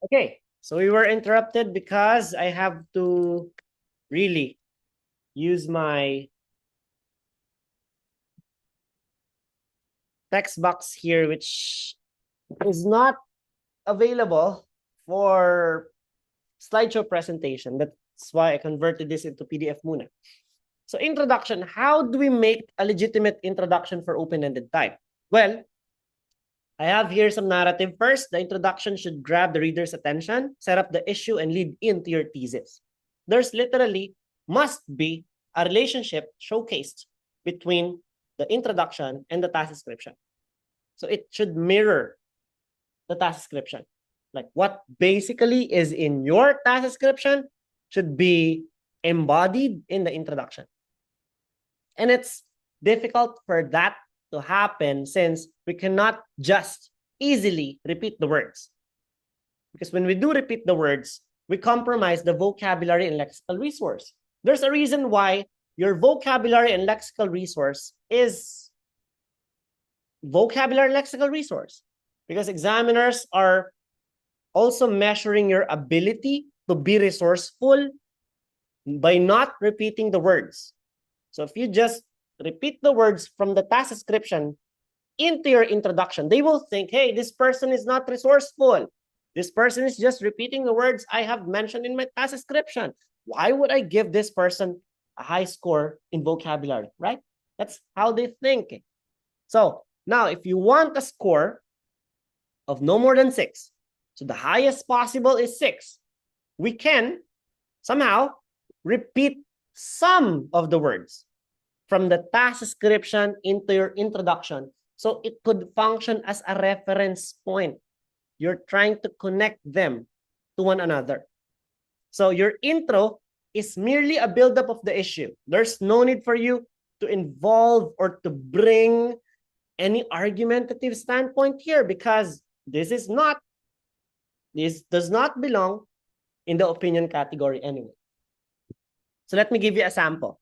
Okay, so we were interrupted because I have to really use my text box here, which is not available for slideshow presentation. That's why I converted this into PDF muna. So introduction, how do we make a legitimate introduction for open-ended type? Well, I have here some narrative. First, the introduction should grab the reader's attention, set up the issue, and lead into your thesis. There's literally must be a relationship showcased between the introduction and the task description. So it should mirror the task description. Like what basically is in your task description should be embodied in the introduction. And it's difficult for that to happen since we cannot just easily repeat the words. Because when we do repeat the words, we compromise the vocabulary and lexical resource. There's a reason why your vocabulary and lexical resource is vocabulary lexical resource. Because examiners are also measuring your ability to be resourceful by not repeating the words. So if you just repeat the words from the task description into your introduction, they will think, hey, this person is not resourceful. This person is just repeating the words I have mentioned in my task description. Why would I give this person a high score in vocabulary, right? That's how they think. So now, if you want a score of no more than 6, so the highest possible is 6, we can somehow repeat some of the words from the task description into your introduction. So it could function as a reference point. You're trying to connect them to one another. So your intro is merely a buildup of the issue. There's no need for you to involve or to bring any argumentative standpoint here because this does not belong in the opinion category anyway. So let me give you a sample.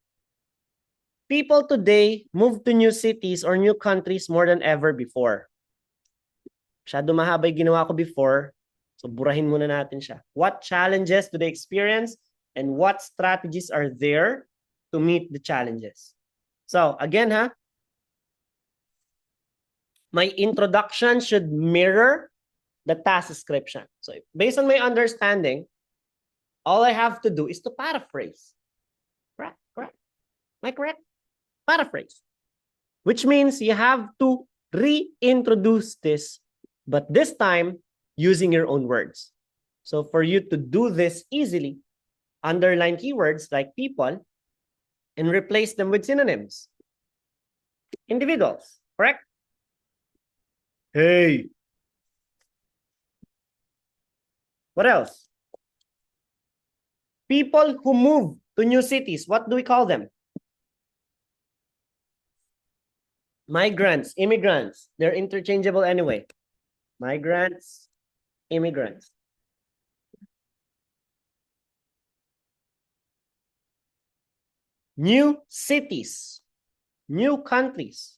People today move to new cities or new countries more than ever before. Masyado mahaba yung ginawa ko before, so burahin muna natin siya. What challenges do they experience and what strategies are there to meet the challenges? So again, my introduction should mirror the task description. So based on my understanding, all I have to do is to paraphrase. Correct? Am I correct? Paraphrase. Which means you have to reintroduce this, but this time using your own words. So for you to do this easily, underline keywords like people and replace them with synonyms. Individuals, correct? Hey. What else? People who move to new cities, what do we call them? Migrants, immigrants. They're interchangeable anyway. Migrants, immigrants. New cities, new countries.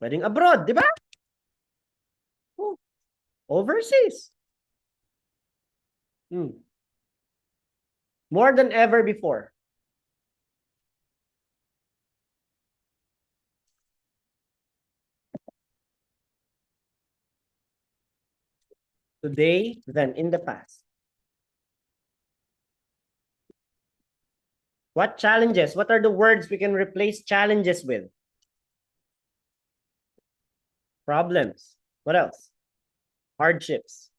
Pwedeng abroad, di ba? Overseas. More than ever before. Today than in the past. What challenges? What are the words we can replace challenges with? Problems. What else? Hardships.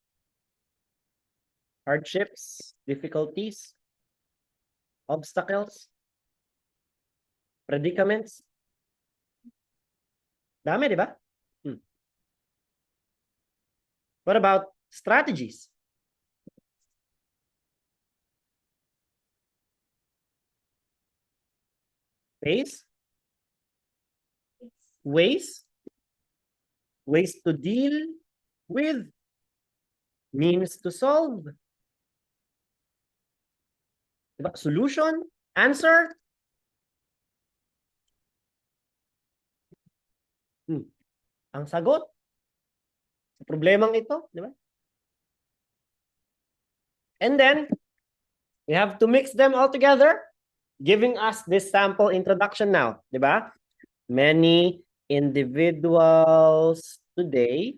Hardships, difficulties, obstacles, predicaments. Dami, di ba? What about strategies? Ways to deal with, means to solve. Diba? Solution, answer. Ang sagot sa problemang ito, di ba? And then we have to mix them all together, giving us this sample introduction now, diba? Many individuals today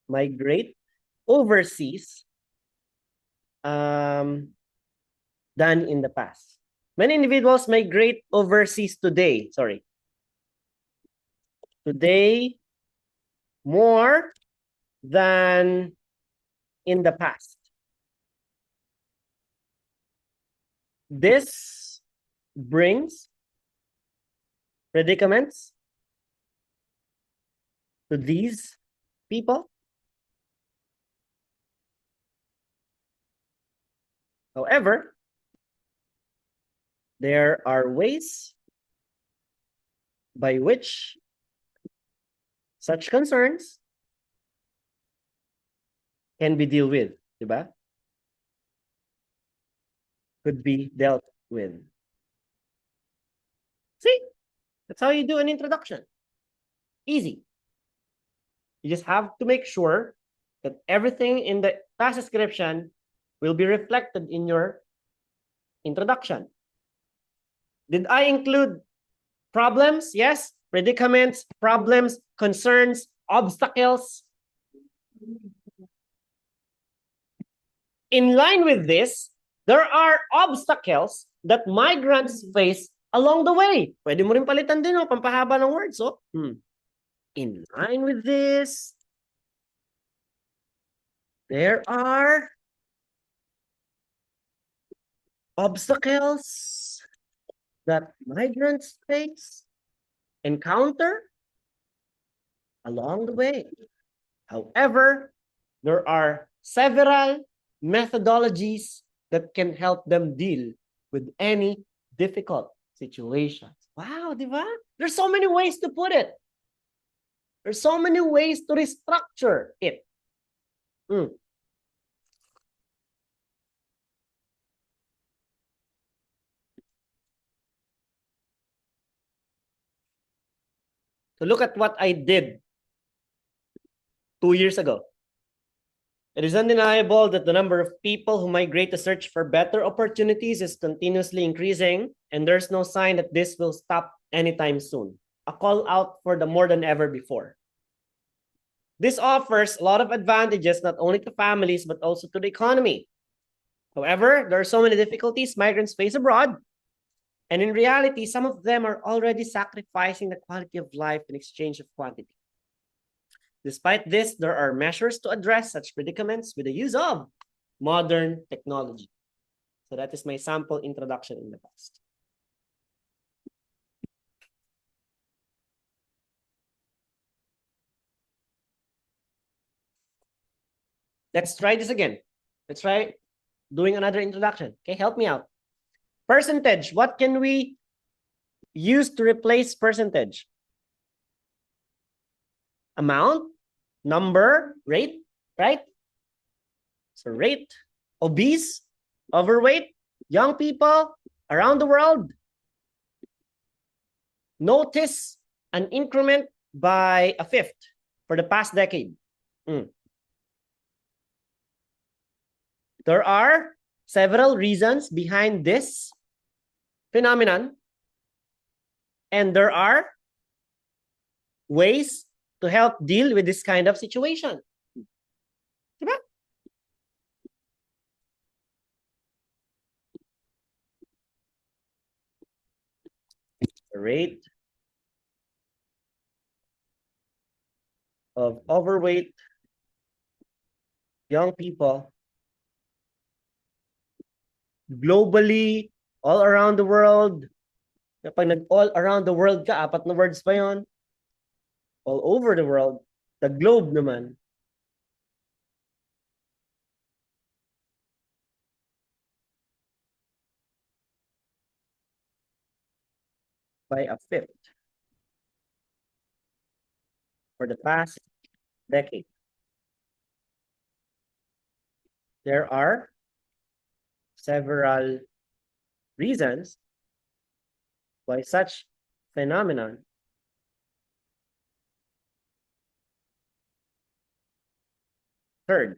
migrate overseas than in the past. Many individuals migrate overseas today. Sorry. Today, more than in the past. This brings predicaments to these people. However, there are ways by which such concerns can be dealt with, diba? Could be dealt with. See, that's how you do an introduction. Easy. You just have to make sure that everything in the task description will be reflected in your introduction. Did I include problems? Yes. Predicaments, problems, concerns, obstacles. In line with this, there are obstacles that migrants face along the way. Pwede mo rin palitan din, oh, pampahaba ng words. Oh. In line with this, there are obstacles that migrants face, encounter along the way. However, there are several methodologies that can help them deal with any difficult situations. Wow, diba? There's so many ways to put it. There's so many ways to restructure it. So look at what I did 2 years ago. It is undeniable that the number of people who migrate to search for better opportunities is continuously increasing, and there's no sign that this will stop anytime soon. A call out for the more than ever before. This offers a lot of advantages, not only to families, but also to the economy. However, there are so many difficulties migrants face abroad, and in reality, some of them are already sacrificing the quality of life in exchange of quantity. Despite this, there are measures to address such predicaments with the use of modern technology. So that is my sample introduction in the past. Let's try this again. Let's try doing another introduction. Okay, help me out. Percentage. What can we use to replace percentage? Amount, number, rate, right? So rate, obese, overweight, young people around the world. Notice an increment by a fifth for the past decade. There are several reasons behind this phenomenon, and there are ways to help deal with this kind of situation. Diba? The rate of overweight young people globally, all around the world. Kapag nag-all around the world ka, 4 na words pa yon. All over the world, the globe naman. By a fifth for the past decade. There are several reasons why such phenomenon occurred.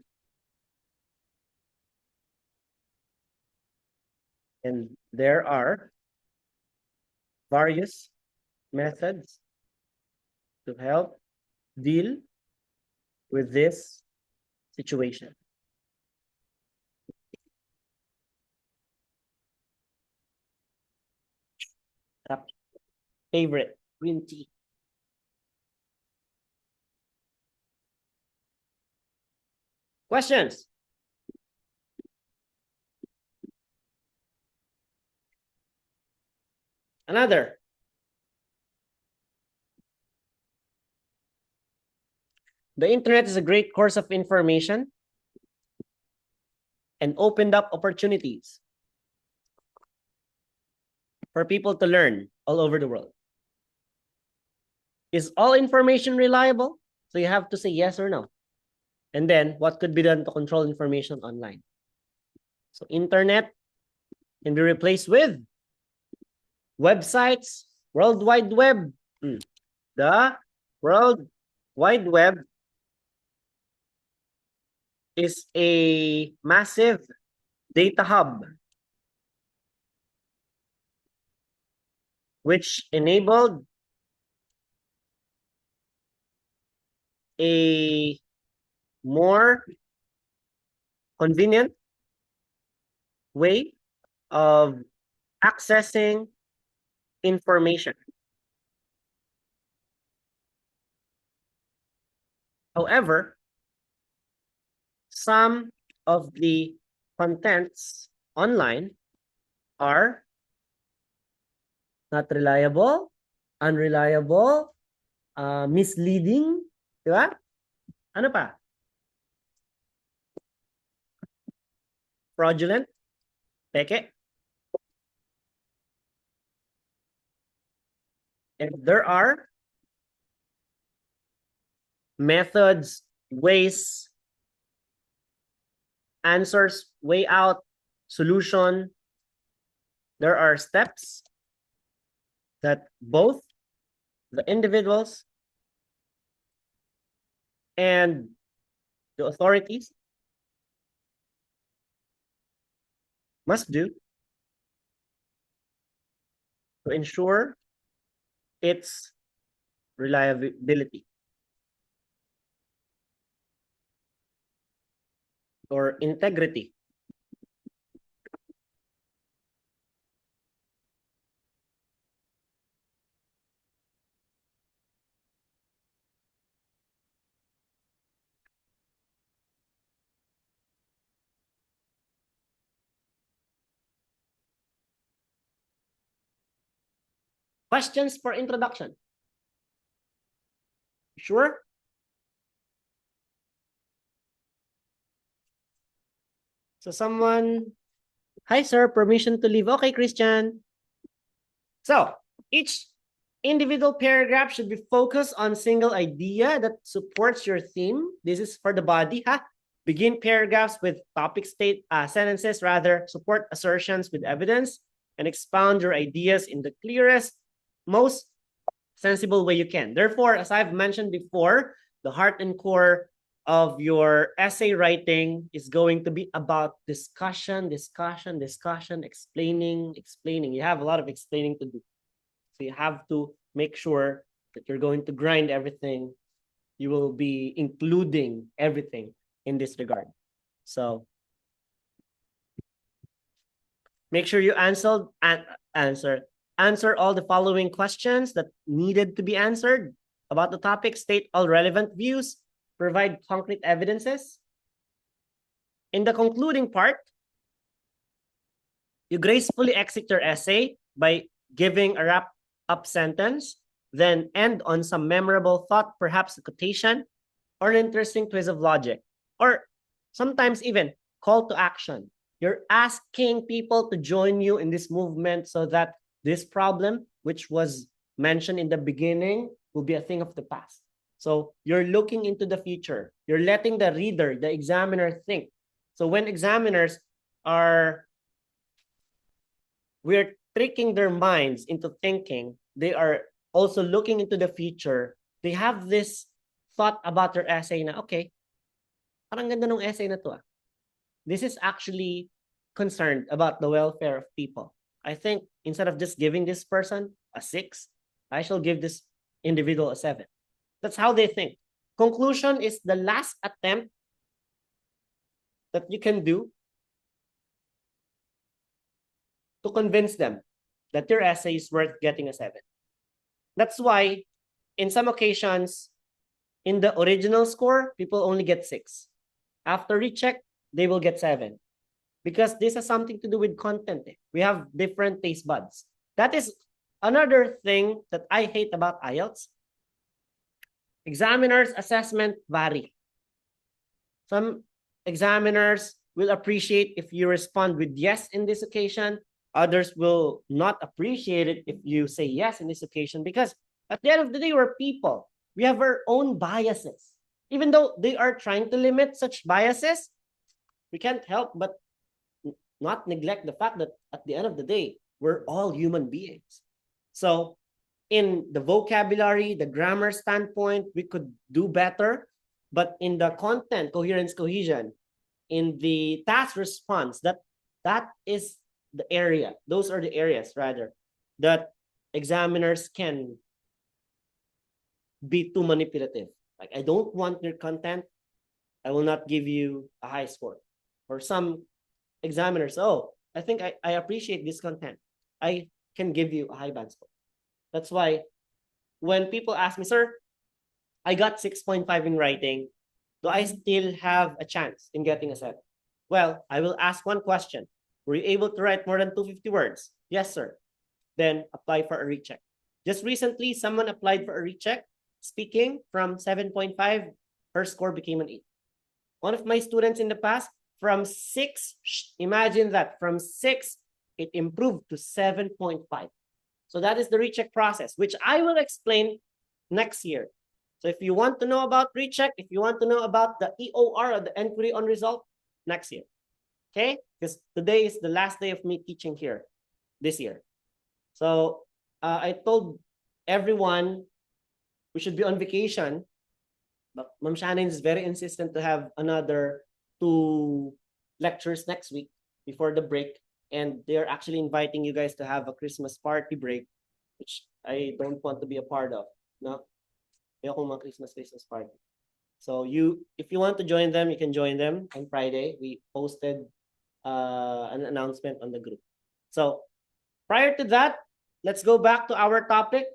And there are various methods to help deal with this situation. Favorite green tea. Questions? Another. The internet is a great course of information and opened up opportunities for people to learn all over the world. Is all information reliable? So you have to say yes or no. And then what could be done to control information online? So internet can be replaced with websites, World Wide Web. The World Wide Web is a massive data hub which enabled a more convenient way of accessing information. However, some of the contents online are not reliable, unreliable, misleading, di ba? Ano pa? Fraudulent, peke. And there are methods, ways, answers, way out, solution. There are steps that both the individuals and the authorities must do to ensure its reliability or integrity. Questions for introduction? Sure? So someone, hi sir, permission to leave. Okay, Christian. So each individual paragraph should be focused on single idea that supports your theme. This is for the body. Begin paragraphs with topic sentences, rather support assertions with evidence, and expound your ideas in the clearest, most sensible way you can. Therefore, as I've mentioned before, the heart and core of your essay writing is going to be about discussion, explaining. You have a lot of explaining to do. So you have to make sure that you're going to grind everything. You will be including everything in this regard. So make sure you answer all the following questions that needed to be answered about the topic, state all relevant views, provide concrete evidences. In the concluding part, you gracefully exit your essay by giving a wrap-up sentence, then end on some memorable thought, perhaps a quotation, or an interesting twist of logic, or sometimes even call to action. You're asking people to join you in this movement so that this problem, which was mentioned in the beginning, will be a thing of the past. So you're looking into the future. You're letting the reader, the examiner, think. So when examiners we're tricking their minds into thinking, they are also looking into the future. They have this thought about their essay na, okay, parang ganda ng essay na to. This is actually concerned about the welfare of people. I think instead of just giving this person a 6, I shall give this individual a 7. That's how they think. Conclusion is the last attempt that you can do to convince them that your essay is worth getting a 7. That's why in some occasions, in the original score, people only get 6. After recheck, they will get 7. Because this has something to do with content. We have different taste buds. That is another thing that I hate about IELTS. Examiners' assessment vary. Some examiners will appreciate if you respond with yes in this occasion. Others will not appreciate it if you say yes in this occasion, because at the end of the day, we're people. We have our own biases. Even though they are trying to limit such biases, we can't help but not neglect the fact that at the end of the day, we're all human beings. So in the vocabulary, the grammar standpoint, we could do better. But in the content, coherence, cohesion, in the task response, that is the area. Those are the areas, rather, that examiners can be too manipulative. Like, I don't want your content, I will not give you a high score. Or some examiners, oh, I think I appreciate this content, I can give you a high band score. That's why when people ask me, sir, I got 6.5 in writing, do I still have a chance in getting a 7? Well, I will ask one question. Were you able to write more than 250 words? Yes, sir. Then apply for a recheck. Just recently, someone applied for a recheck. Speaking from 7.5, her score became an 8. One of my students in the past, from 6, imagine that, from 6, it improved to 7.5. So that is the recheck process, which I will explain next year. So if you want to know about recheck, if you want to know about the EOR, or the inquiry on result, next year. Okay? Because today is the last day of me teaching here this year. So I told everyone we should be on vacation, but Ma'am Shannon is very insistent to have another 2 lectures next week before the break. And they're actually inviting you guys to have a Christmas party break, which I don't want to be a part of. No? Ayoko mga Christmas party. So if you want to join them, you can join them on Friday. We posted an announcement on the group. So prior to that, let's go back to our topic.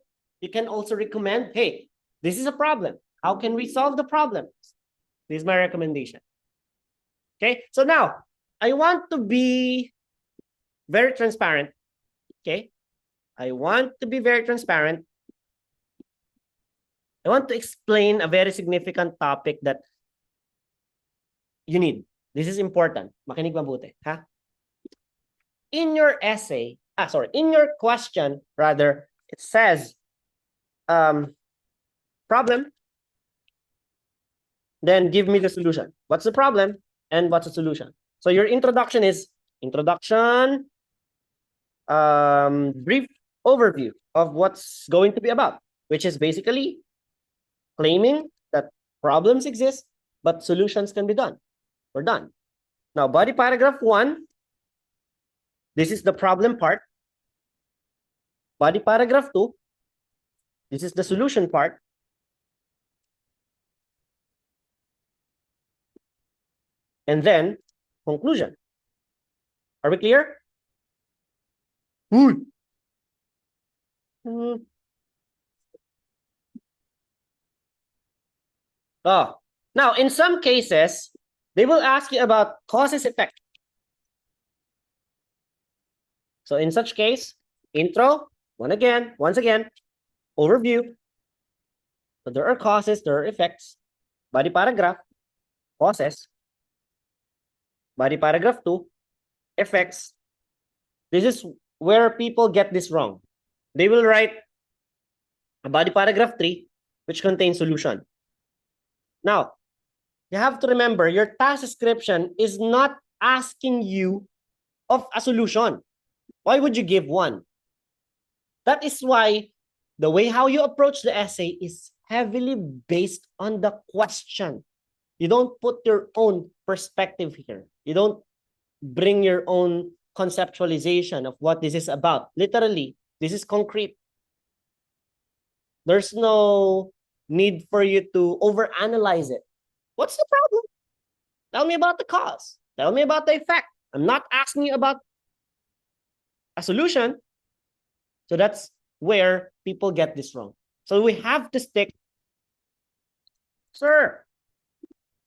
You can also recommend, hey, this is a problem. How can we solve the problem? This is my recommendation. Okay, so now I want to be very transparent. Okay, I want to be very transparent. I want to explain a very significant topic that you need. This is important. Makinig mabuti, ha? In your essay, in your question, rather, it says, problem, then give me the solution. What's the problem and what's the solution? So your introduction is introduction, brief overview of what's going to be about, which is basically claiming that problems exist, but solutions can be done. We're done. Now, body paragraph 1, this is the problem part. Body paragraph 2, this is the solution part. And then, conclusion. Are we clear? Oh, now, in some cases, they will ask you about causes effect. So in such case, intro, once again, overview. So there are causes, there are effects. Body paragraph, causes. Body paragraph 2, effects. This is where people get this wrong. They will write a body paragraph 3, which contains solution. Now, you have to remember, your task description is not asking you of a solution. Why would you give one? That is why the way how you approach the essay is heavily based on the question. You don't put your own perspective here. You don't bring your own conceptualization of what this is about. Literally, this is concrete. There's no need for you to overanalyze it. What's the problem? Tell me about the cause. Tell me about the effect. I'm not asking you about a solution. So that's where people get this wrong. So we have to stick, sir,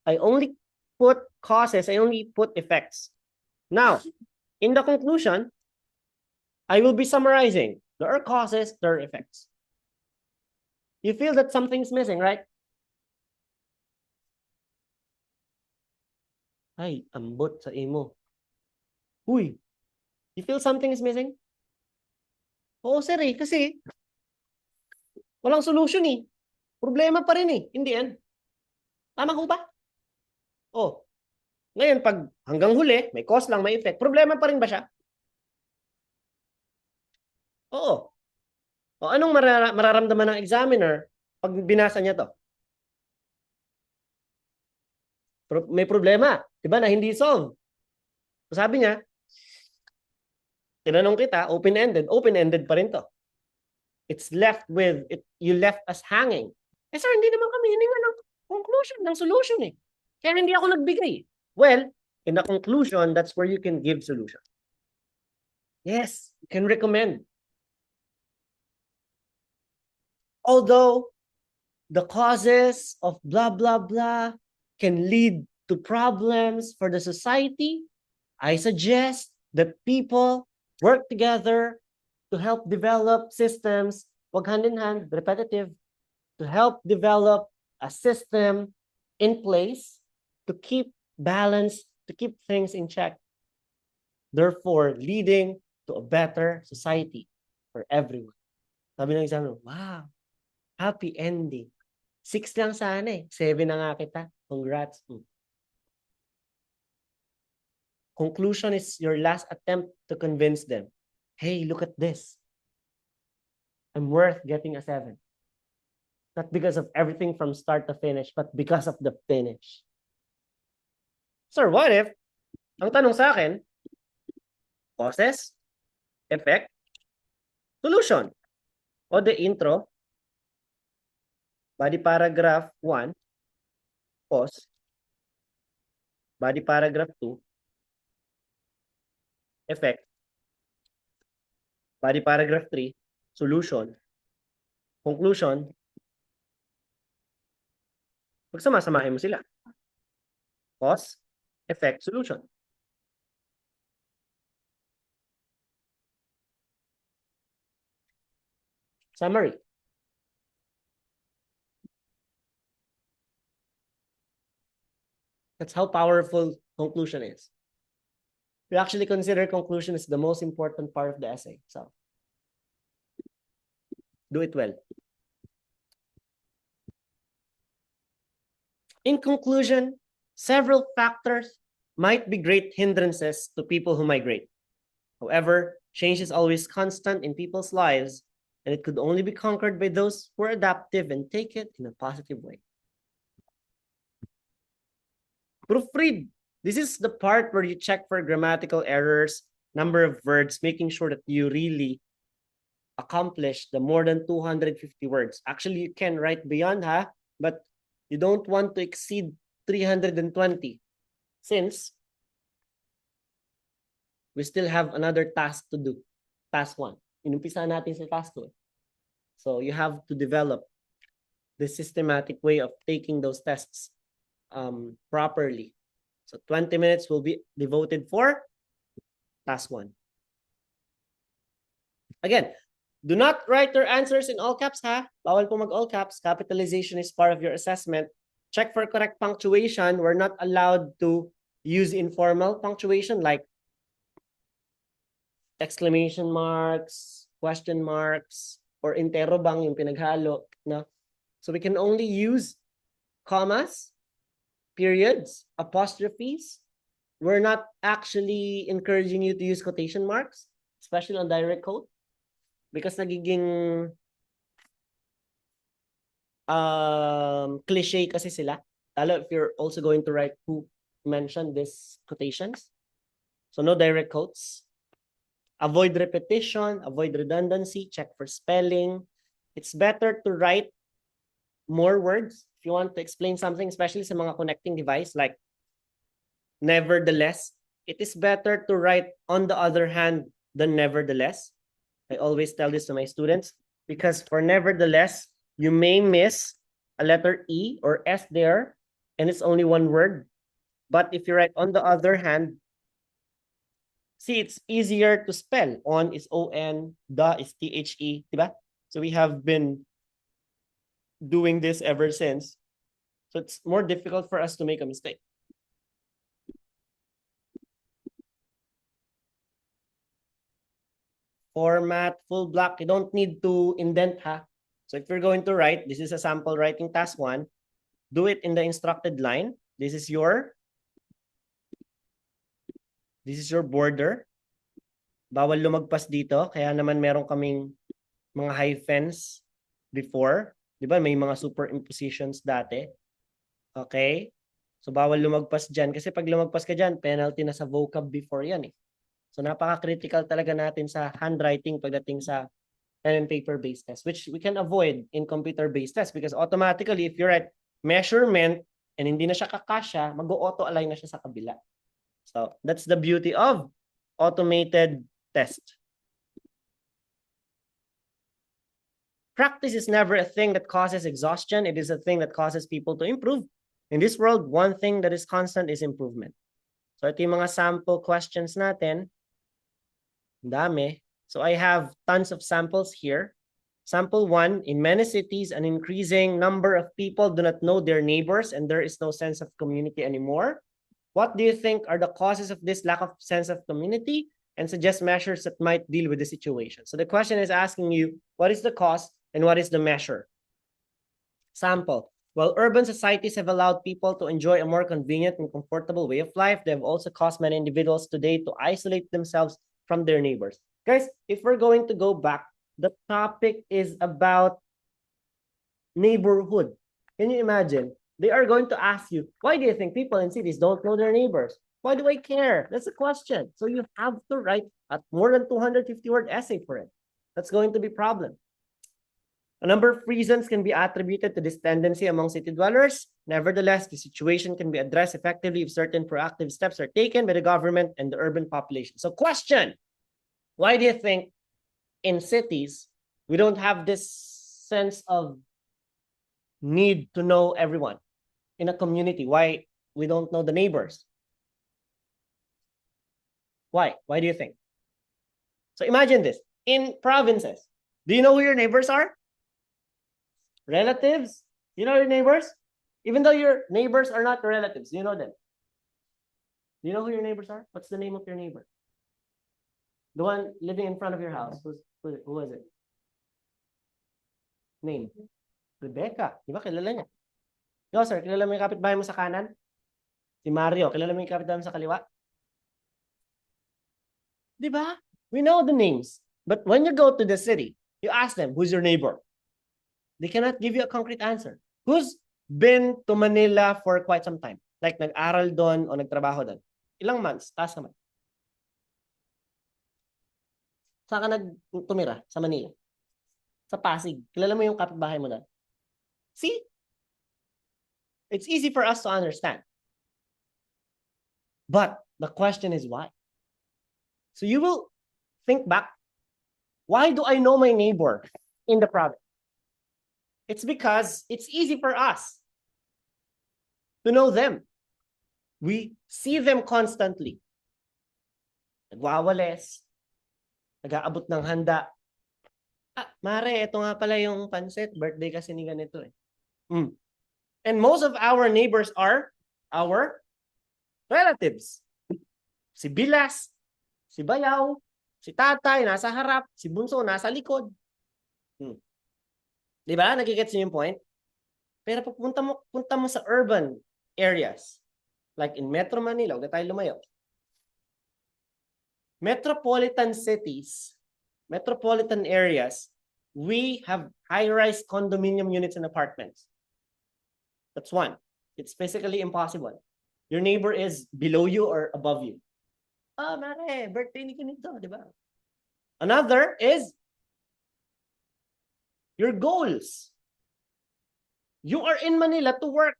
I only put causes, I only put effects. Now, in the conclusion, I will be summarizing. There are causes, there are effects. You feel that something's missing, right? Ay, ambot sa imo. Uy, you feel something is missing? Oo, sir eh, kasi walang solution eh. Problema pa rin eh, in the end. Tama ko ba? Oh, ngayon pag hanggang huli, may cause lang, may effect, problema pa rin ba siya? Oo. O anong mararamdaman ng examiner pag binasa niya to? May problema, di ba, na hindi solve. So sabi niya, tinanong kita, open-ended pa rin to. It's left with, you left us hanging. Eh sir, hindi naman kami hininga ng conclusion, ng solution eh. Kaya hindi ako nagbigay. Well, in the conclusion, that's where you can give solution. Yes, you can recommend. Although the causes of blah, blah, blah can lead to problems for the society, I suggest that people work together to help develop systems, wag hand in hand, repetitive, to help develop a system in place to keep balance, to keep things in check. Therefore, leading to a better society for everyone. Sabi ng examiner, wow, happy ending. 6 lang sana eh. 7 na nga kita. Congrats. Conclusion is your last attempt to convince them. Hey, look at this. I'm worth getting a 7. Not because of everything from start to finish, but because of the finish. Sir, what if, ang tanong sa akin, causes, effect, solution. O the intro, body paragraph 1, cause, body paragraph 2, effect, body paragraph 3, solution, conclusion, pagsama-samahin mo sila. Cause, effect, solution. Summary. That's how powerful conclusion is. We actually consider conclusion as the most important part of the essay. So, do it well. In conclusion, several factors might be great hindrances to people who migrate. However, change is always constant in people's lives, and it could only be conquered by those who are adaptive and take it in a positive way. Proofread. This is the part where you check for grammatical errors, number of words, making sure that you really accomplish the more than 250 words. Actually, you can write beyond, but you don't want to exceed 320 since we still have another task to do. Task 1. Inumpisa natin sa task 2. So you have to develop the systematic way of taking those tests properly. So 20 minutes will be devoted for task 1. Again, do not write your answers in all caps, Bawal po mag all caps. Capitalization is part of your assessment. Check for correct punctuation. We're not allowed to use informal punctuation like exclamation marks, question marks, or interrobang yung pinaghalo. No? So we can only use commas, periods, apostrophes. We're not actually encouraging you to use quotation marks, especially on direct quote, because nagiging cliche kasi sila. Lalo if you're also going to write who mentioned these quotations. So no direct quotes. Avoid repetition, avoid redundancy, check for spelling. It's better to write more words if you want to explain something, especially sa mga connecting device like nevertheless. It is better to write on the other hand than nevertheless. I always tell this to my students because for nevertheless, you may miss a letter E or S there and it's only one word. But if you write on the other hand, see, it's easier to spell. On is O-N, the is T-H-E, diba? So we have been doing this ever since. So it's more difficult for us to make a mistake. Format, full block, you don't need to indent, ha? So if you're going to write, this is a sample writing task 1, do it in the instructed line. This is your border. Bawal lumagpas dito, kaya naman meron kaming mga hyphens before. Di ba? May mga superimpositions dati. Okay? So bawal lumagpas dyan. Kasi pag lumagpas ka dyan, penalty na sa vocab before yan eh. So napaka-critical talaga natin sa handwriting pagdating sa pen and paper-based test, which we can avoid in computer-based test because automatically, if you write measurement and hindi na siya kakasya, mag-auto-align na siya sa kabila. So that's the beauty of automated test. Practice is never a thing that causes exhaustion. It is a thing that causes people to improve. In this world, one thing that is constant is improvement. So ito yung mga sample questions natin. Dami. So I have tons of samples here. Sample 1, in many cities, an increasing number of people do not know their neighbors and there is no sense of community anymore. What do you think are the causes of this lack of sense of community? And suggest measures that might deal with the situation. So the question is asking you, what is the cause and what is the measure? Sample. While urban societies have allowed people to enjoy a more convenient and comfortable way of life, they have also caused many individuals today to isolate themselves from their neighbors. Guys, if we're going to go back, the topic is about neighborhood. Can you imagine? They are going to ask you, why do you think people in cities don't know their neighbors? Why do I care? That's the question. So you have to write a more than 250-word essay for it. That's going to be a problem. A number of reasons can be attributed to this tendency among city dwellers. Nevertheless, the situation can be addressed effectively if certain proactive steps are taken by the government and the urban population. So question, why do you think in cities, we don't have this sense of need to know everyone in a community? Why we don't know the neighbors? Why? Why do you think? So imagine this. In provinces, do you know who your neighbors are? Relatives? You know your neighbors? Even though your neighbors are not relatives, do you know them? Do you know who your neighbors are? What's the name of your neighbor? The one living in front of your house. Who was it? Name? Rebecca. Di ba? Kilala niya. No, sir. Kilala mo yung kapitbahay mo sa kanan? Si Mario. Kilala mo yung kapitbahay mo sa kaliwa? Di ba? We know the names. But when you go to the city, you ask them, who's your neighbor? They cannot give you a concrete answer. Who's been to Manila for quite some time? Like nag-aral doon o nagtrabaho doon? Ilang months? Taas naman. Saan ka nagtumira? Sa Manila? Sa Pasig. Kilala mo yung kapitbahay mo doon? See? It's easy for us to understand. But the question is why? So you will think back, why do I know my neighbor in the province? It's because it's easy for us to know them. We see them constantly. Nagwawales, nag-aabot ng handa. Ah, Mare, ito nga pala yung pansit. Birthday kasi ni ganito eh. And most of our neighbors are our relatives. Si Bilas, si Bayaw, si Tatay, nasa harap, si Bunso, nasa likod. Di ba? Nagigets niyo yung point? Pero pag punta mo sa urban areas, like in Metro Manila, huwag na tayo lumayo. Metropolitan cities, metropolitan areas, we have high-rise condominium units and apartments. That's one. It's basically impossible. Your neighbor is below you or above you. mare, birthday ni ganito, di ba? Another is your goals. You are in Manila to work.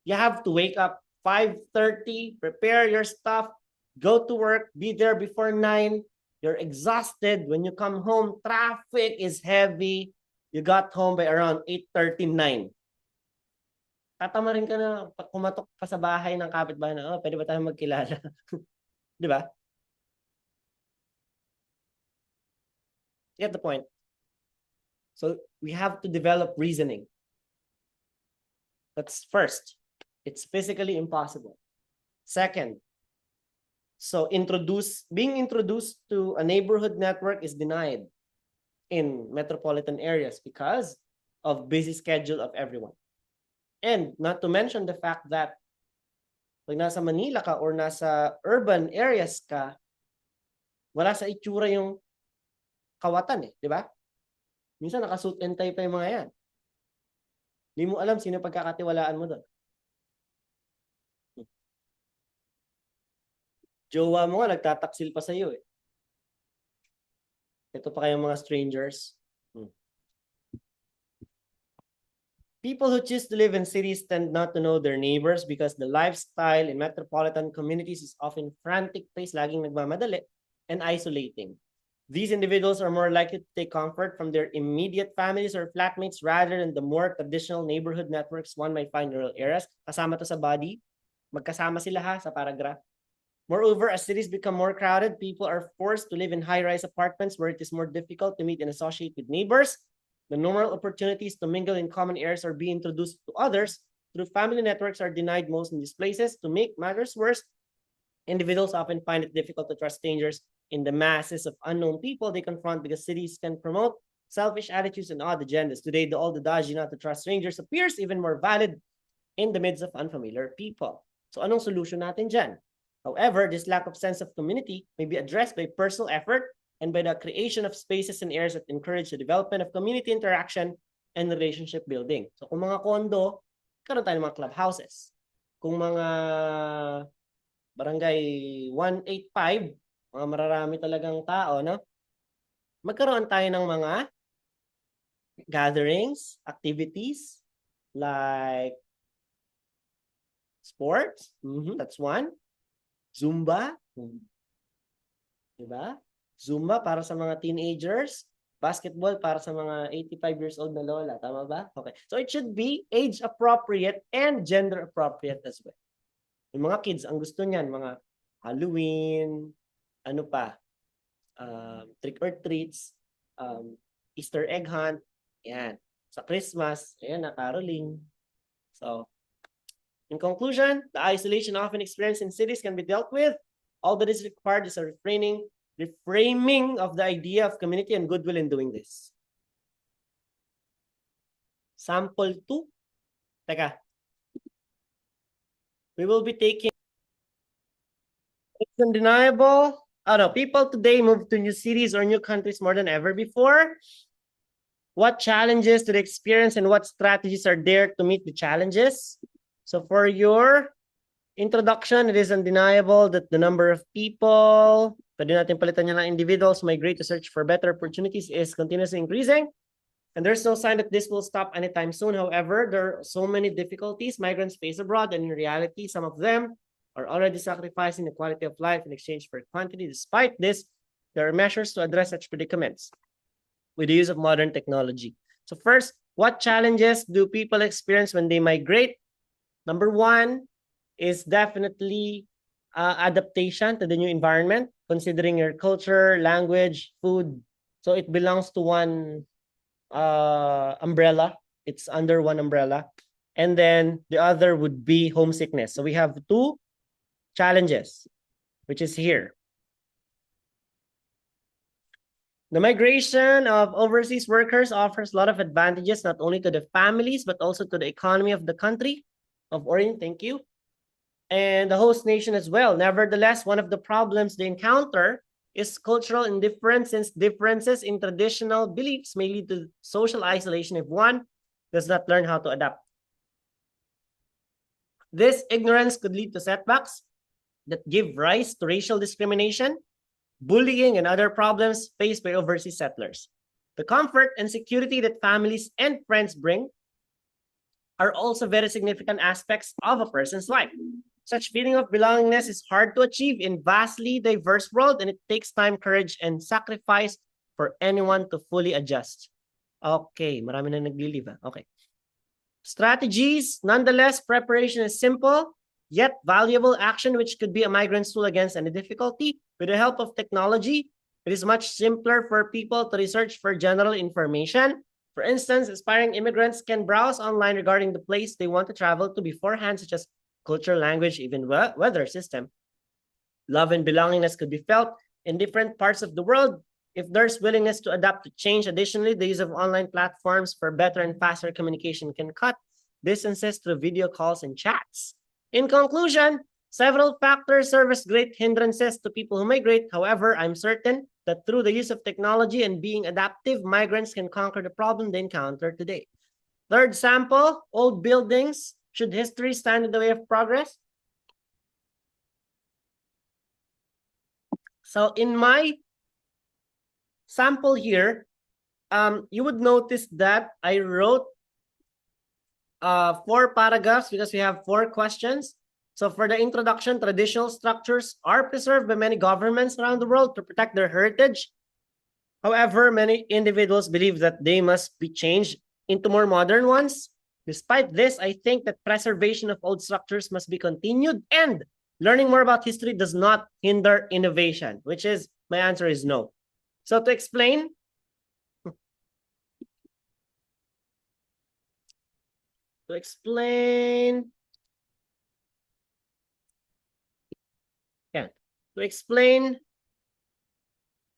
You have to wake up 5:30, prepare your stuff, go to work, be there before 9. You're exhausted. When you come home, traffic is heavy. You got home by around 8:39. Tatamarin ka na kumatok pa sa bahay ng kapitbahay na, pwede ba tayo magkilala? Di ba? Get the point? So we have to develop reasoning. That's first. It's physically impossible. Second, so being introduced to a neighborhood network is denied in metropolitan areas because of busy schedule of everyone. And not to mention the fact that pag nasa Manila ka or nasa urban areas ka, wala sa itsura yung kawatan di ba? Minsan nakasuit and tie pa yung mga yan. Hindi mo alam sino pagkakatiwalaan mo doon. Jowa mo nga, nagtataksil pa sa'yo Ito pa kayong mga strangers. People who choose to live in cities tend not to know their neighbors because the lifestyle in metropolitan communities is often frantic pace, laging nagmamadali, and isolating. These individuals are more likely to take comfort from their immediate families or flatmates rather than the more traditional neighborhood networks one might find in rural areas. Kasama to sa body. Magkasama sila sa paragraph. Moreover, as cities become more crowded, people are forced to live in high-rise apartments where it is more difficult to meet and associate with neighbors. The normal opportunities to mingle in common areas or be introduced to others through family networks are denied most in these places. To make matters worse, individuals often find it difficult to trust strangers in the masses of unknown people they confront because cities can promote selfish attitudes and odd agendas. Today, the old adage not to trust strangers appears even more valid in the midst of unfamiliar people. So anong solution natin dyan? However, this lack of sense of community may be addressed by personal effort and by the creation of spaces and areas that encourage the development of community interaction and relationship building. So kung mga kondo, karoon tayo ng mga clubhouses. Kung mga barangay 185, mga mararami talagang tao, magkaroon tayo ng mga gatherings, activities, like sports, that's one. Zumba, diba? Zumba para sa mga teenagers, basketball para sa mga 85 years old na lola, tama ba? Okay. So it should be age appropriate and gender appropriate as well. Yung mga kids, ang gusto niyan, mga Halloween, trick or treats, Easter egg hunt, yan. Sa Christmas, ayan caroling. So, in conclusion, the isolation often experienced in cities can be dealt with. All that is required is a reframing of the idea of community and goodwill in doing this. Sample 2. Teka. We will be taking. It's undeniable. People today move to new cities or new countries more than ever before. What challenges do they experience and what strategies are there to meet the challenges? So for your introduction, it is undeniable that the number of people, pwede natin palitan niya ng individuals, migrate to search for better opportunities is continuously increasing. And there's no sign that this will stop anytime soon. However, there are so many difficulties migrants face abroad, and in reality, some of them are already sacrificing the quality of life in exchange for quantity. Despite this, there are measures to address such predicaments with the use of modern technology. So first, what challenges do people experience when they migrate? Number one is definitely adaptation to the new environment, considering your culture, language, food. So it belongs to one umbrella. It's under one umbrella. And then the other would be homesickness. So we have two challenges, which is here. The migration of overseas workers offers a lot of advantages, not only to the families, but also to the economy of the country of origin, thank you, and the host nation as well. Nevertheless, one of the problems they encounter is cultural indifference, since differences in traditional beliefs may lead to social isolation if one does not learn how to adapt. This ignorance could lead to setbacks that give rise to racial discrimination, bullying, and other problems faced by overseas settlers. The comfort and security that families and friends bring are also very significant aspects of a person's life. Such feeling of belongingness is hard to achieve in vastly diverse world, and it takes time, courage, and sacrifice for anyone to fully adjust. Okay, marami na nag-leave. Okay. Strategies, nonetheless, preparation is simple, yet valuable action which could be a migrant's tool against any difficulty. With the help of technology, it is much simpler for people to research for general information. For instance, aspiring immigrants can browse online regarding the place they want to travel to beforehand, such as culture, language, even weather system. Love and belongingness could be felt in different parts of the world if there's willingness to adapt to change. Additionally, the use of online platforms for better and faster communication can cut distances through video calls and chats. In conclusion, several factors serve as great hindrances to people who migrate. However, I'm certain that through the use of technology and being adaptive, migrants can conquer the problem they encounter today. Third sample, old buildings. Should history stand in the way of progress? So in my sample here, you would notice that I wrote 4 paragraphs because we have 4 questions. So for the introduction, traditional structures are preserved by many governments around the world to protect their heritage. However, many individuals believe that they must be changed into more modern ones. Despite this, I think that preservation of old structures must be continued, and learning more about history does not hinder innovation, which is, my answer is no. So to explain,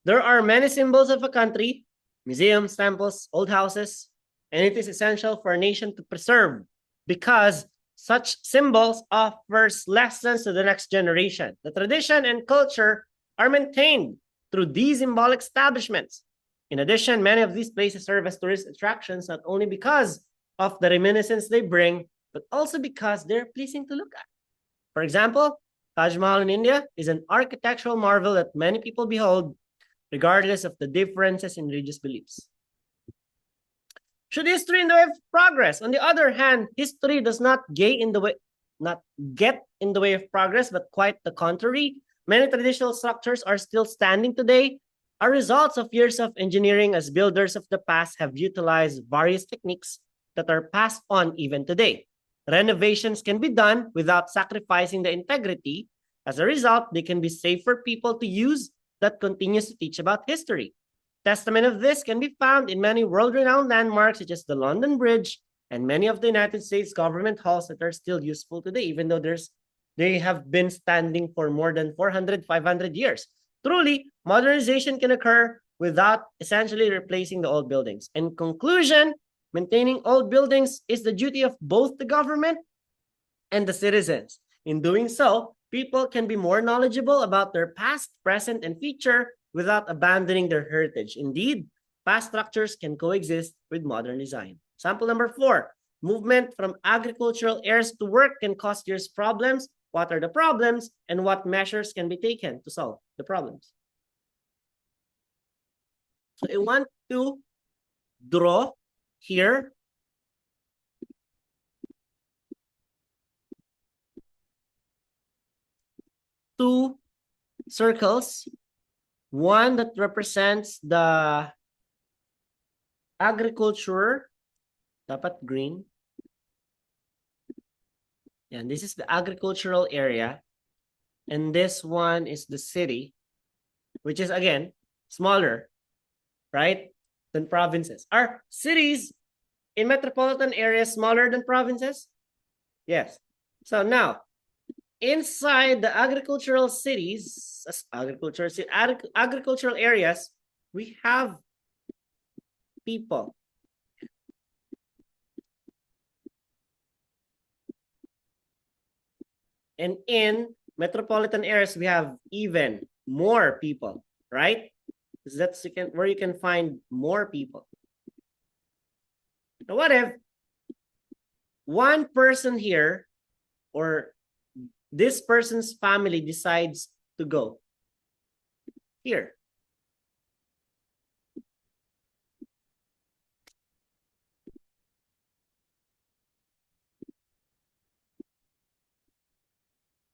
there are many symbols of a country, museums, temples, old houses, and it is essential for a nation to preserve because such symbols offers lessons to the next generation. The tradition and culture are maintained through these symbolic establishments. In addition, many of these places serve as tourist attractions not only because of the reminiscence they bring, but also because they're pleasing to look at. For example, Taj Mahal in India is an architectural marvel that many people behold, regardless of the differences in religious beliefs. Should history in the way of progress? On the other hand, history does not get in the way of progress, but quite the contrary. Many traditional structures are still standing today, are results of years of engineering, as builders of the past have utilized various techniques that are passed on even today. Renovations can be done without sacrificing the integrity. As a result, they can be safe for people to use that continues to teach about history. Testament of this can be found in many world-renowned landmarks such as the London Bridge and many of the United States government halls that are still useful today, even though they have been standing for more than 400, 500 years. Truly, modernization can occur without essentially replacing the old buildings. In conclusion, maintaining old buildings is the duty of both the government and the citizens. In doing so, people can be more knowledgeable about their past, present, and future without abandoning their heritage. Indeed, past structures can coexist with modern design. Sample number 4, movement from agricultural areas to work can cause serious problems. What are the problems and what measures can be taken to solve the problems? So I want to draw here two circles. One that represents the agriculture, dapat green. And this is the agricultural area. And this one is the city, which is again smaller, right, than provinces. Are cities in metropolitan areas smaller than provinces? Yes. So now, inside the agricultural cities, agricultural areas, we have people. And in metropolitan areas, we have even more people, right? Because that's where you can find more people. Now, what if one person here, or this person's family decides to go here.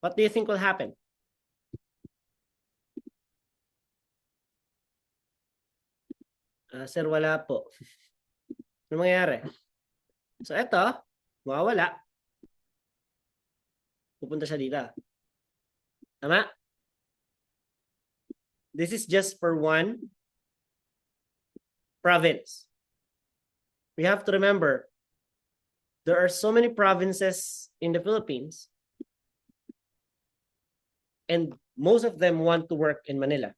What do you think will happen? Sir, wala po. Ano mangyayari? So, eto, mawawala. Pupunta siya dito. Tama? This is just for one province. We have to remember, there are so many provinces in the Philippines, and most of them want to work in Manila.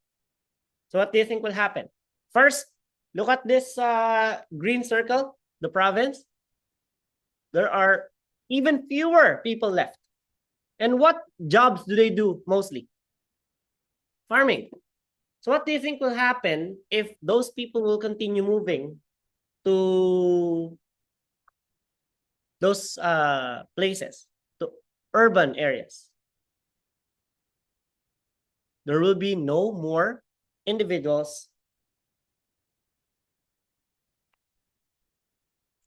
So what do you think will happen? First, look at this green circle, the province. There are even fewer people left. And what jobs do they do mostly? Farming. So what do you think will happen if those people will continue moving to those places, to urban areas? There will be no more individuals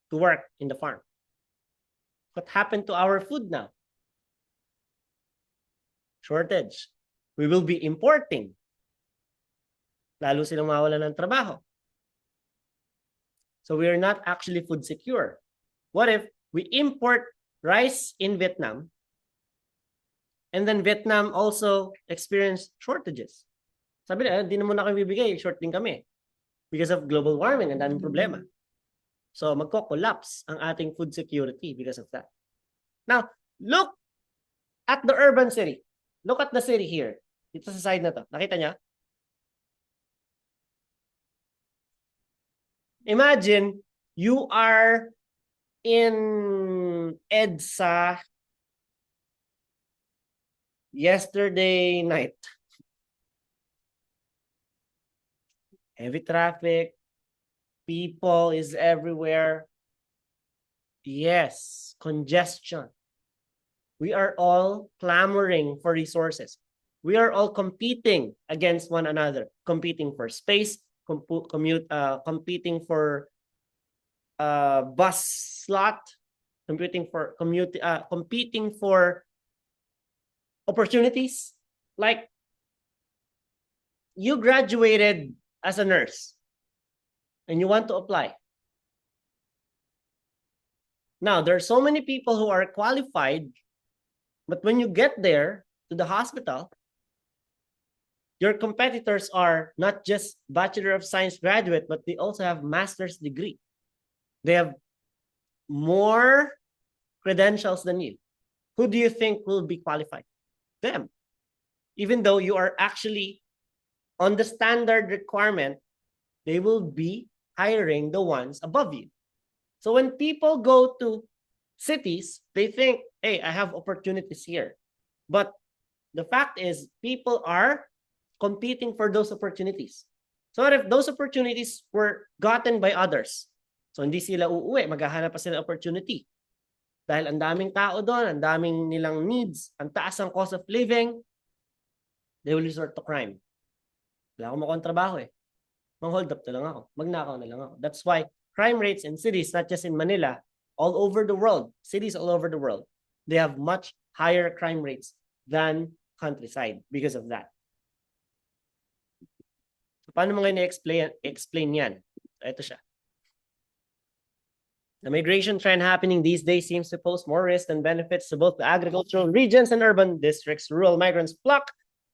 to work in the farm. What happened to our food now? Shortage. We will be importing. Lalo silang mawalan ng trabaho. So we are not actually food secure. What if we import rice in Vietnam, and then Vietnam also experienced shortages? Sabi nila, hindi na muna kami bibigay, short din kami. Because of global warming, ang daming problema. So magko-collapse ang ating food security because of that. Now, look at the urban city. Look at the city here. Dito sa side na to. Nakita niya? Imagine you are in EDSA yesterday night. Heavy traffic, people is everywhere. Yes, congestion. We are all clamoring for resources. We are all competing against one another, competing for space, competing for bus slot, competing for opportunities. Like, you graduated as a nurse and you want to apply. Now, there are so many people who are qualified, but when you get there to the hospital, your competitors are not just Bachelor of Science graduate, but they also have master's degree. They have more credentials than you. Who do you think will be qualified? Them. Even though you are actually on the standard requirement, they will be hiring the ones above you. So when people go to cities, they think, hey, I have opportunities here. But the fact is, people are competing for those opportunities. So what if those opportunities were gotten by others? So hindi sila uuwi, maghahanap pa sila opportunity. Dahil ang daming tao doon, ang daming nilang needs, ang taas ang cost of living, they will resort to crime. Wala akong makuha trabaho eh. Mang-hold up na lang ako. Magnakaw na lang ako. That's why crime rates in cities, not just in Manila, all over the world, cities all over the world, they have much higher crime rates than countryside because of that. So, paano mo ngayon i-explain yan? Ito siya. The migration trend happening these days seems to pose more risk than benefits to both the agricultural regions and urban districts. Rural migrants flock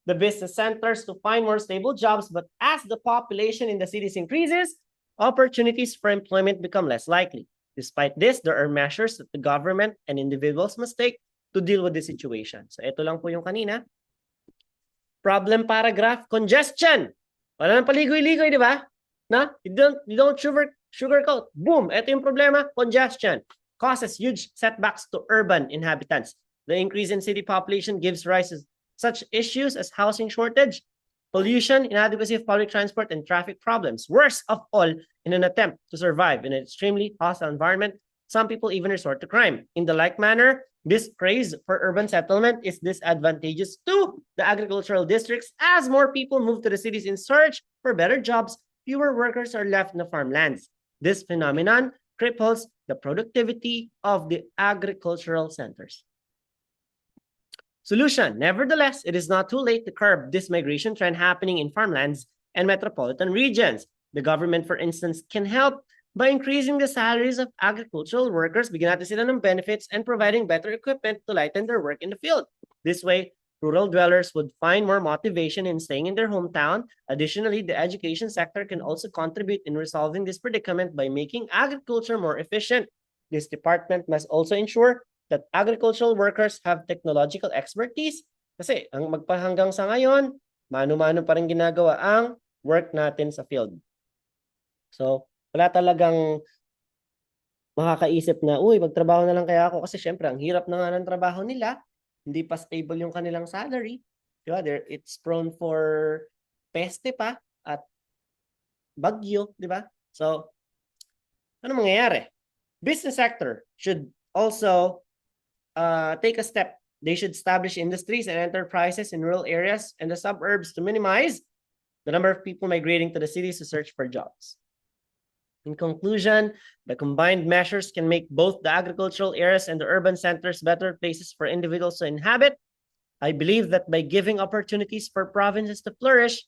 the business centers to find more stable jobs, but as the population in the cities increases, opportunities for employment become less likely. Despite this, there are measures that the government and individuals must take to deal with the situation. So ito lang po yung kanina. Problem paragraph, congestion. Wala nang paligoy-ligoy, di ba? Na? You don't sugarcoat. Boom! Ito yung problema, congestion. Causes huge setbacks to urban inhabitants. The increase in city population gives rise to such issues as housing shortage, pollution, inadequacy of public transport, and traffic problems. Worst of all, in an attempt to survive in an extremely hostile environment, some people even resort to crime. In the like manner, This craze for urban settlement is disadvantageous to the agricultural districts as more people move to the cities in search for better jobs. Fewer workers are left in the farmlands. This phenomenon cripples the productivity of the agricultural centers. Solution. Nevertheless, it is not too late to curb this migration trend happening in farmlands and metropolitan regions. The government, for instance, can help by increasing the salaries of agricultural workers, bigyan natin sila ng benefits, and providing better equipment to lighten their work in the field. This way, rural dwellers would find more motivation in staying in their hometown. Additionally, the education sector can also contribute in resolving this predicament by making agriculture more efficient. This department must also ensure that agricultural workers have technological expertise kasi ang magpahanggang sa ngayon, mano-mano pa rin ginagawa ang work natin sa field. So, wala talagang makakaisip na, uy, magtrabaho na lang kaya ako kasi syempre, ang hirap na nga ng trabaho nila, hindi pa stable yung kanilang salary. Diba? It's prone for peste pa at bagyo, di ba? So, ano mangyayari? Business sector should also take a step. They should establish industries and enterprises in rural areas and the suburbs to minimize the number of people migrating to the cities to search for jobs. In conclusion, the combined measures can make both the agricultural areas and the urban centers better places for individuals to inhabit. I believe that by giving opportunities for provinces to flourish,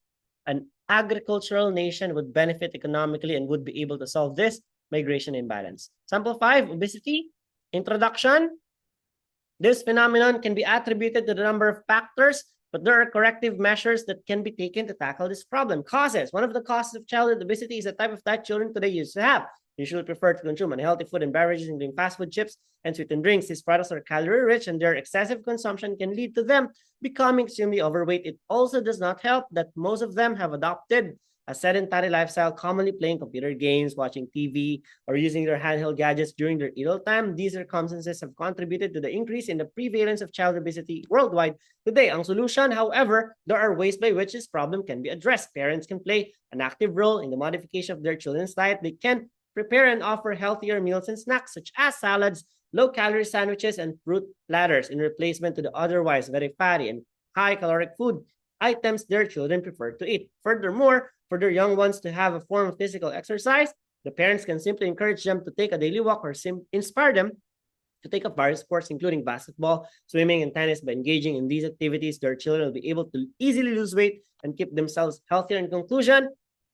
an agricultural nation would benefit economically and would be able to solve this migration imbalance. Sample 5, obesity. Introduction. This phenomenon can be attributed to the number of factors, but there are corrective measures that can be taken to tackle this problem. Causes. One of the causes of childhood obesity is the type of diet children today used to have. They usually prefer to consume unhealthy food and beverages, including fast food, chips, and sweetened drinks. These products are calorie-rich, and their excessive consumption can lead to them becoming extremely overweight. It also does not help that most of them have adopted a sedentary lifestyle, commonly playing computer games, watching TV, or using their handheld gadgets during their idle time. These circumstances have contributed to the increase in the prevalence of child obesity worldwide today. Ang solution, however, there are ways by which this problem can be addressed. Parents can play an active role in the modification of their children's diet. They can prepare and offer healthier meals and snacks, such as salads, low-calorie sandwiches, and fruit platters in replacement to the otherwise very fatty and high-caloric food items their children prefer to eat. Furthermore, for their young ones to have a form of physical exercise, the parents can simply encourage them to take a daily walk or inspire them to take up various sports, including basketball, swimming, and tennis. By engaging in these activities, their children will be able to easily lose weight and keep themselves healthier. In conclusion,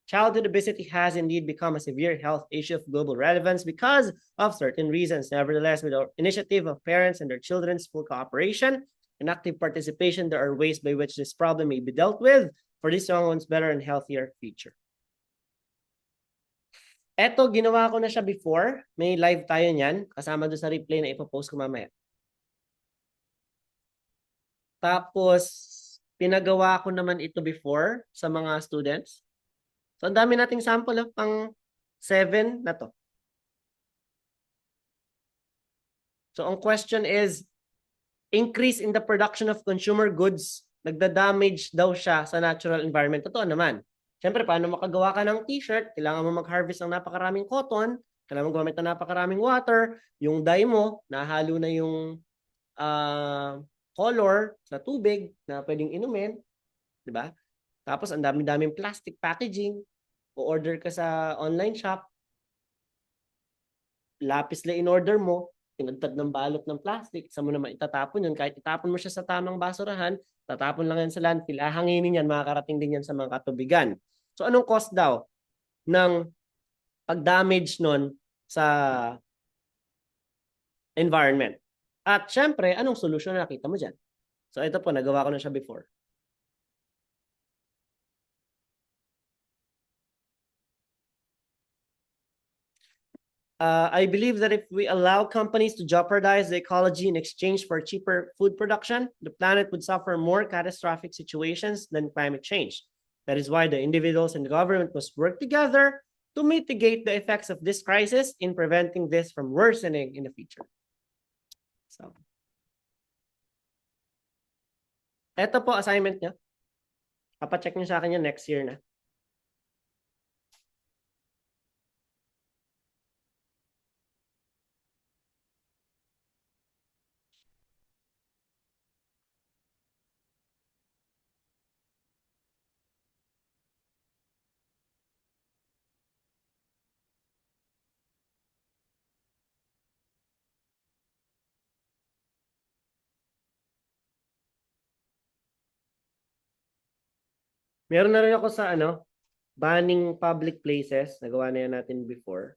childhood obesity has indeed become a severe health issue of global relevance because of certain reasons. Nevertheless, with the initiative of parents and their children's full cooperation and active participation, there are ways by which this problem may be dealt with for these young ones better and healthier future. Eto, ginawa ko na siya before. May live tayo niyan. Kasama doon sa replay na ipopost ko mamaya. Tapos, pinagawa ko naman ito before sa mga students. So, ang dami nating sample pang 7 na to. So, ang question is, increase in the production of consumer goods, nagda-damage daw siya sa natural environment. Totoo naman. Siyempre, paano makagawa ka ng t-shirt? Kailangan mo mag-harvest ng napakaraming cotton, kailangan mo gumamit ng napakaraming water, yung dye mo, nahalo na yung color sa tubig na pwedeng inumin, di ba? Tapos, ang dami-daming plastic packaging, o-order ka sa online shop, lapis lang in-order mo, tinagtad ng balot ng plastic, sa mo naman itatapon yun, kahit itapon mo siya sa tamang basurahan, tatapon lang yan sa landfill, hanginin yan, makakarating din yan sa mga katubigan. So anong cost daw ng pag-damage nun sa environment? At syempre, anong solusyon na nakita mo dyan? So ito po, nagawa ko na siya before. I believe that if we allow companies to jeopardize the ecology in exchange for cheaper food production, the planet would suffer more catastrophic situations than climate change. That is why the individuals and the government must work together to mitigate the effects of this crisis in preventing this from worsening in the future. So, eto po assignment niya. Papacheck niyo sa akin yan next year na. Meron na rin ako sa banning public places. Nagawa na yan natin before.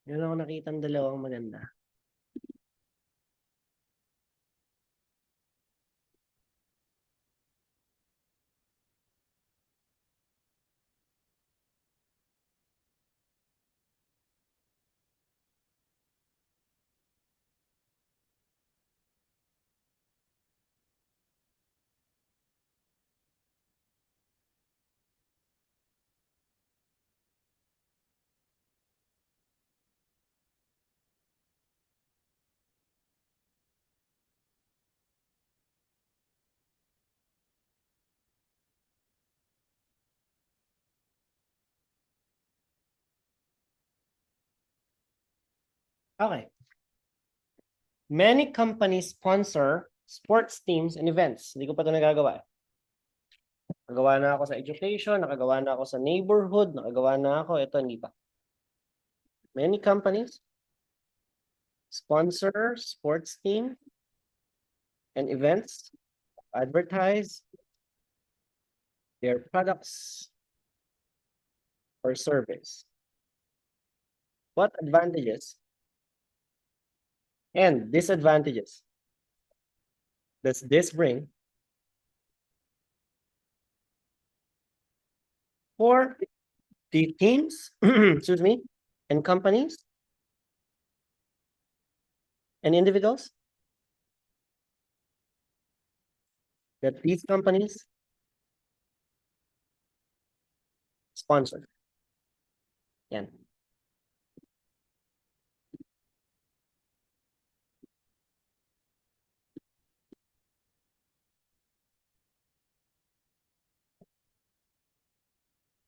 Yan ako nakita ng dalawang maganda. Okay. Many companies sponsor sports teams and events. Hindi ko pa ito nagagawa. Nakagawa na ako sa education, nakagawa na ako sa neighborhood, nakagawa na ako. Ito, hindi pa. Many companies sponsor sports team and events, advertise their products or service. What advantages and disadvantages does this bring for the teams, excuse me, and companies and individuals that these companies sponsor? Yan.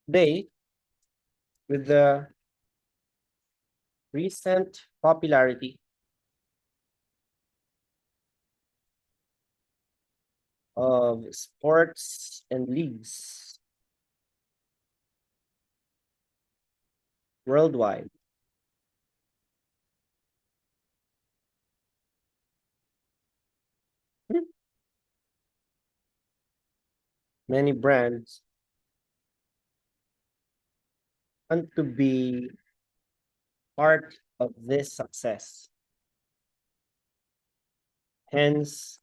They, with the recent popularity of sports and leagues worldwide, many brands want to be part of this success. Hence,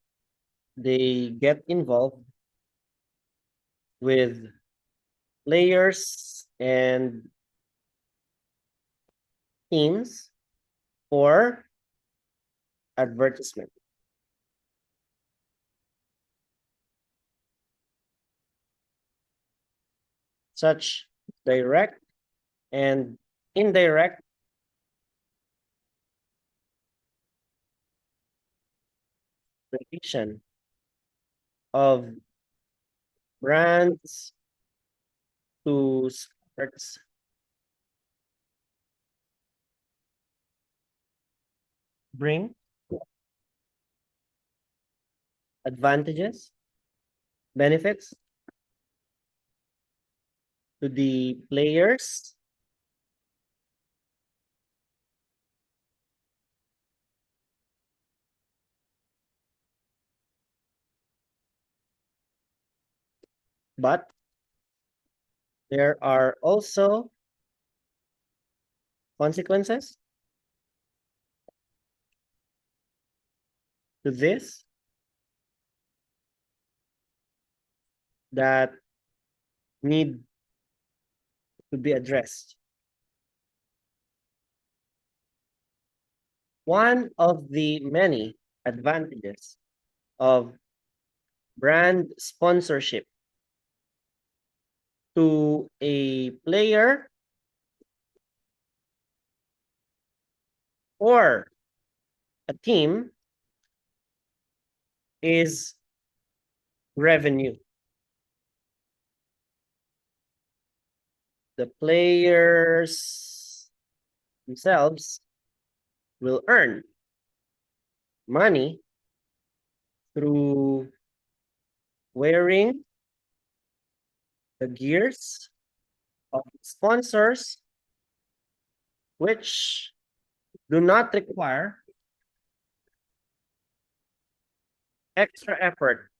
they get involved with players and teams for advertisement. Such direct and indirect relation of brands to sports bring advantages, benefits to the players, but there are also consequences to this that need to be addressed. One of the many advantages of brand sponsorship to a player or a team is revenue. The players themselves will earn money through wearing the gears of sponsors, which do not require extra effort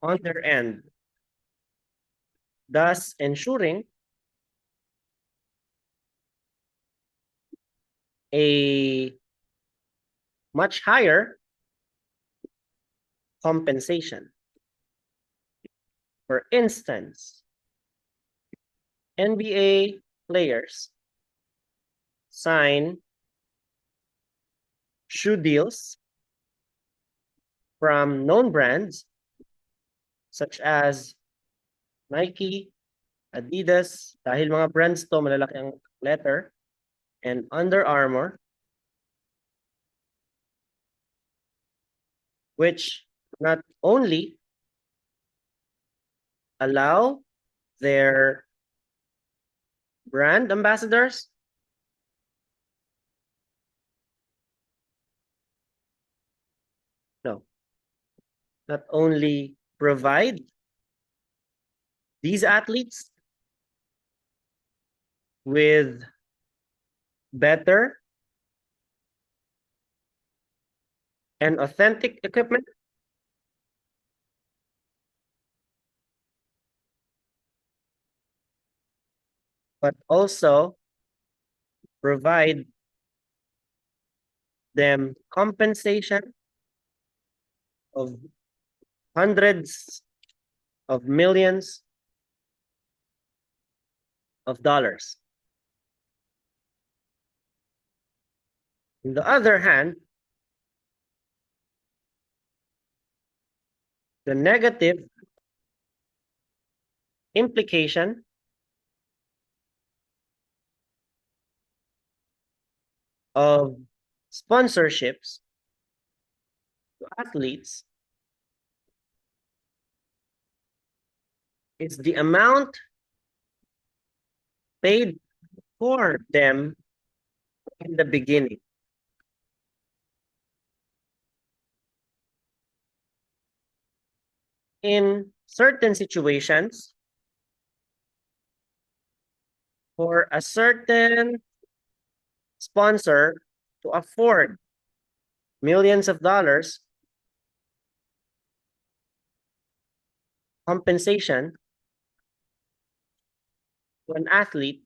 on their end, thus ensuring a much higher compensation. For instance, NBA players sign shoe deals from known brands such as Nike, Adidas, dahil mga brands to, malalaki ang letter, and Under Armour, which not only allow their brand ambassadors no, not only provide these athletes with better and authentic equipment, but also provide them compensation of hundreds of millions of dollars. On the other hand, the negative implication of sponsorships to athletes is the amount paid for them in the beginning. In certain situations, for a certain sponsor to afford millions of dollars compensation to an athlete,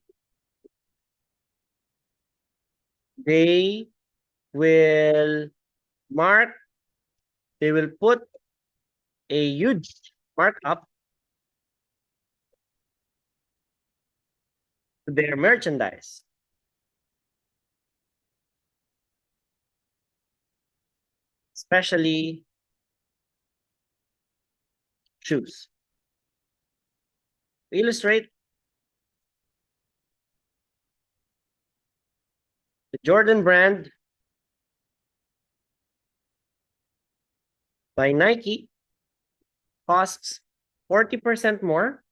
they will mark, they will put a huge markup to their merchandise. Especially shoes. To illustrate, the Jordan brand by Nike costs 40% more,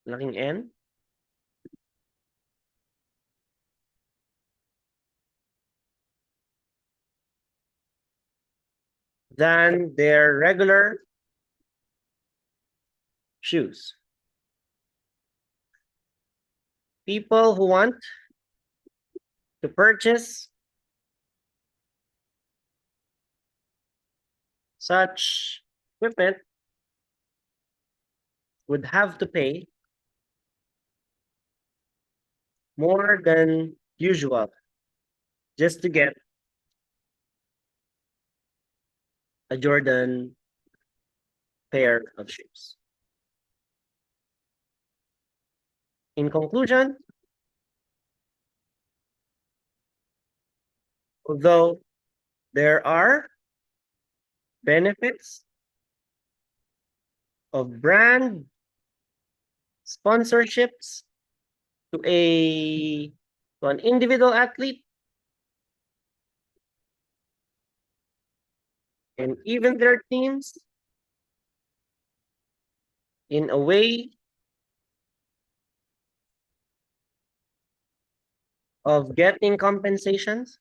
laking N, than their regular shoes. People who want to purchase such equipment would have to pay more than usual just to get a Jordan pair of shoes. In conclusion, although there are benefits of brand sponsorships to an individual athlete and even their teams in a way of getting compensations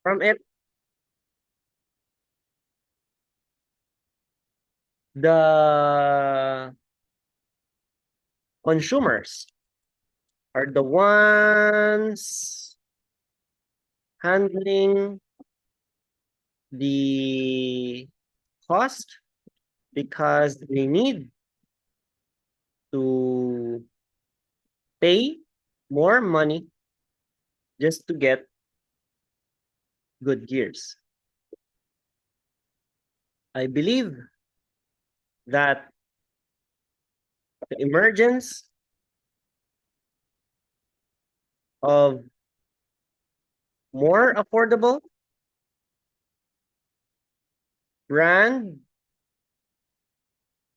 from it, the consumers are the ones handling the cost because they need to pay more money just to get good gears. I believe that the emergence of more affordable brand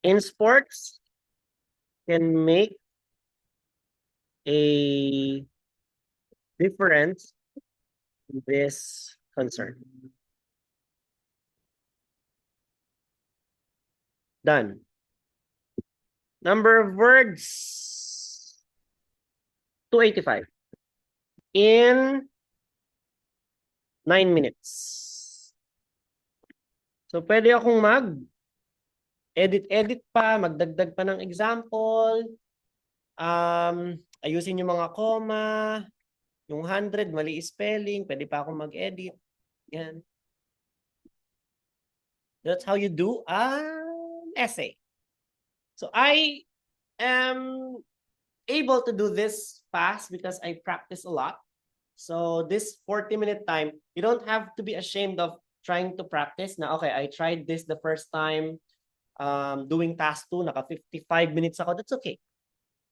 in sports can make a difference in this concern. Done. Number of words, 285 in 9 minutes. So pwede akong edit pa, magdagdag pa ng example, ayusin yung mga comma, yung 100, mali spelling, pwede pa akong mag-edit. Yan. That's how you do an essay. So I am able to do this fast because I practice a lot. So this 40-minute time, you don't have to be ashamed of trying to practice. Now, okay, I tried this the first time, doing task 2, naka 55 minutes ako. That's okay.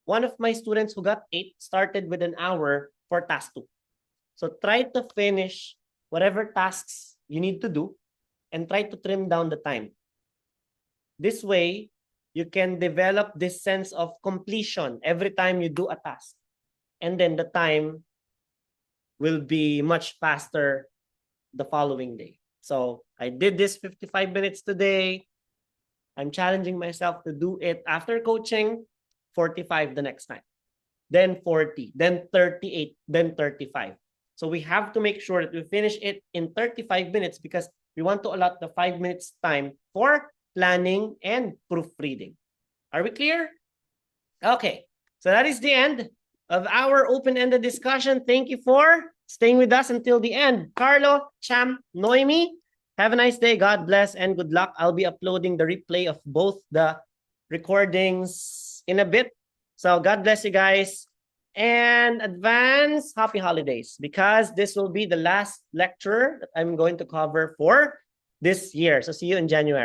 One of my students who got 8 started with an hour for task 2. So try to finish whatever tasks you need to do and try to trim down the time. This way, you can develop this sense of completion every time you do a task. And then the time will be much faster the following day. So I did this 55 minutes today. I'm challenging myself to do it after coaching, 45 the next time. Then 40, then 38, then 35. So we have to make sure that we finish it in 35 minutes because we want to allot the 5 minutes time for planning and proofreading. Are we clear? Okay, so that is the end of our open-ended discussion. Thank you for staying with us until the end. Carlo, Cham, Noemi, have a nice day. God bless and good luck. I'll be uploading the replay of both the recordings in a bit. So God bless you guys. And advance happy holidays because this will be the last lecture that I'm going to cover for this year. So see you in January.